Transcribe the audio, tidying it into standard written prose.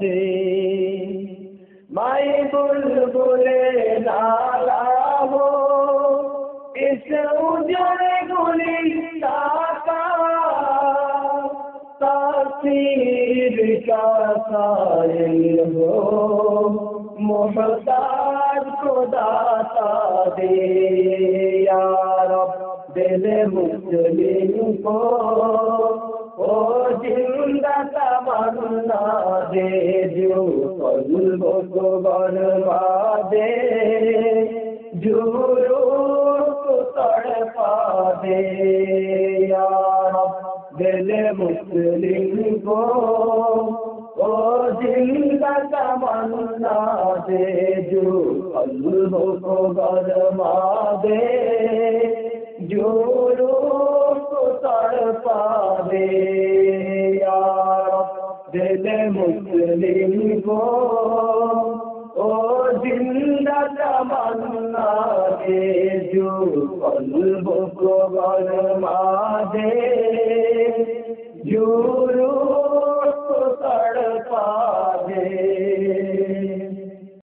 से मैं बुलबुले नाला हो इस उजड़े गुलिस्ता का तासीर का साइल हो मोहताज को दाता दे या रब दिल मुस्लिम को ओ जिंदा तमन्ना दे जो कल्ब को बनवा दे जो रूह को तड़पा दे या रब दिल मुस्लिम को ओ जिंदा तमन्ना दे जो कल्ब को बनवा दे जो रूह को तड़पा दे या रब दिल मुस्लिम को ओ जिंदा तमन्ना दे जो कल्ब को बनवा दे जो रूह